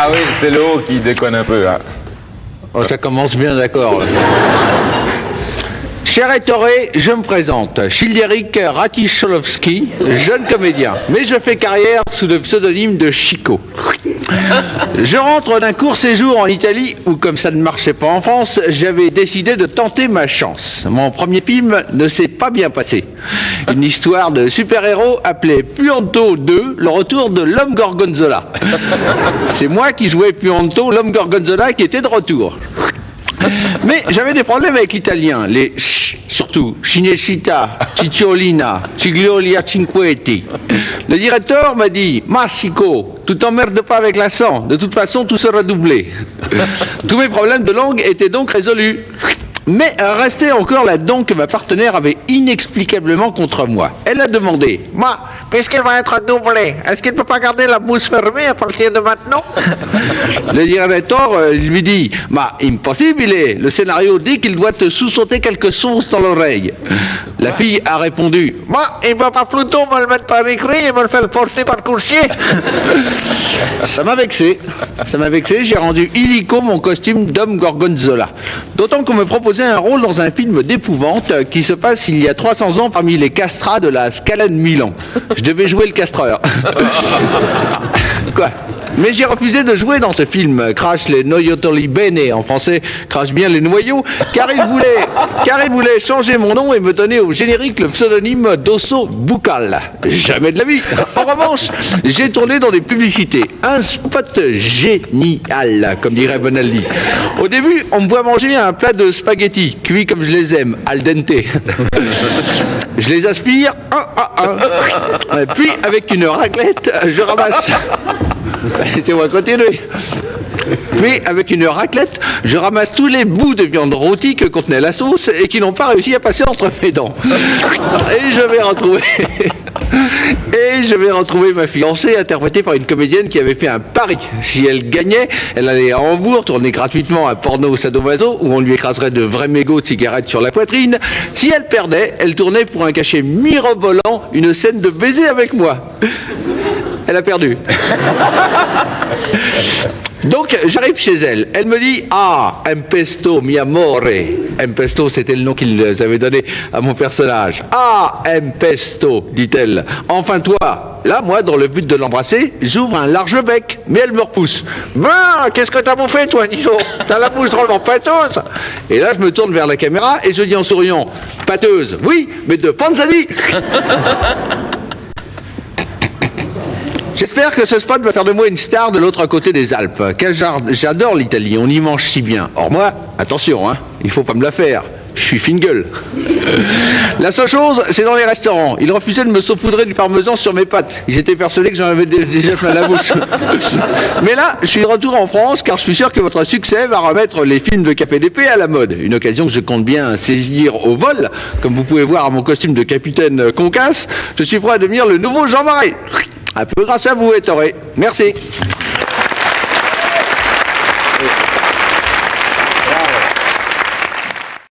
Ah oui, c'est le haut qui déconne un peu. Hein. Oh, ça commence bien, d'accord. Cher Ettore, je me présente, Childéric Ratiszołowski, jeune comédien, mais je fais carrière sous le pseudonyme de Chico. Je rentre d'un court séjour en Italie où, comme ça ne marchait pas en France, j'avais décidé de tenter ma chance. Mon premier film ne s'est pas bien passé. Une histoire de super-héros appelée Puanto 2, le retour de l'homme Gorgonzola. C'est moi qui jouais Puanto, l'homme Gorgonzola, qui était de retour. Mais j'avais des problèmes avec l'italien, les ch, surtout, Cinecittà, Cicciolina, Cigliolia Cinquetti. Le directeur m'a dit, Massico, tu t'emmerdes pas avec l'accent, de toute façon tout sera doublé. Tous mes problèmes de langue étaient donc résolus. Mais restait encore la dent que ma partenaire avait inexplicablement contre moi. Elle a demandé, puisqu'il va être doublé, est-ce qu'il ne peut pas garder la bouche fermée à partir de maintenant? Le directeur lui dit, impossible, le scénario dit qu'il doit te sous-sauter quelque chose dans l'oreille. La fille a répondu, il ne va pas plutôt me le mettre par écrit et me le faire porter par coursier? Ça m'a vexé, j'ai rendu illico mon costume d'homme Gorgonzola. D'autant qu'on me proposait un rôle dans un film d'épouvante qui se passe il y a 300 ans parmi les castrats de la Scala de Milan. Je devais jouer le castreur. Quoi? Mais j'ai refusé de jouer dans ce film, Crash les Noiotoli Bene, en français, Crash bien les noyaux, car il voulait changer mon nom et me donner au générique le pseudonyme d'Osso Buccal. Jamais de la vie. En revanche, j'ai tourné dans des publicités. Un spot génial, comme dirait Bonaldi. Au début, on me voit manger un plat de spaghettis, cuits comme je les aime, al dente. Je les aspire, puis avec une raclette, je ramasse... C'est moi continuer. Puis, avec une raclette, je ramasse tous les bouts de viande rôtie que contenait la sauce et qui n'ont pas réussi à passer entre mes dents. Et je vais retrouver ma fiancée, interprétée par une comédienne qui avait fait un pari. Si elle gagnait, elle allait à Hambourg tourner gratuitement un porno sadomaso où on lui écraserait de vrais mégots de cigarettes sur la poitrine. Si elle perdait, elle tournait pour un cachet mirobolant une scène de baiser avec moi. Elle a perdu. Donc, j'arrive chez elle. Elle me dit, Empesto, mi amore. Empesto, c'était le nom qu'ils avaient donné à mon personnage. Empesto, dit-elle. Enfin, toi. Là, moi, dans le but de l'embrasser, j'ouvre un large bec. Mais elle me repousse. Qu'est-ce que t'as bouffé, toi, Nino? T'as la bouche drôlement pâteuse. Et là, je me tourne vers la caméra et je dis en souriant, pâteuse, oui, mais de Panzani. J'espère que ce spot va faire de moi une star de l'autre côté des Alpes, car j'adore l'Italie, on y mange si bien. Or moi, attention, il faut pas me la faire, je suis fine gueule. La seule chose, c'est dans les restaurants. Ils refusaient de me saupoudrer du parmesan sur mes pâtes. Ils étaient persuadés que j'en avais déjà plein la bouche. Mais là, je suis de retour en France, car je suis sûr que votre succès va remettre les films de KPDP à la mode. Une occasion que je compte bien saisir au vol. Comme vous pouvez voir à mon costume de capitaine Concasse, je suis prêt à devenir le nouveau Jean Marais. Un peu grâce à vous, Ettore. Merci.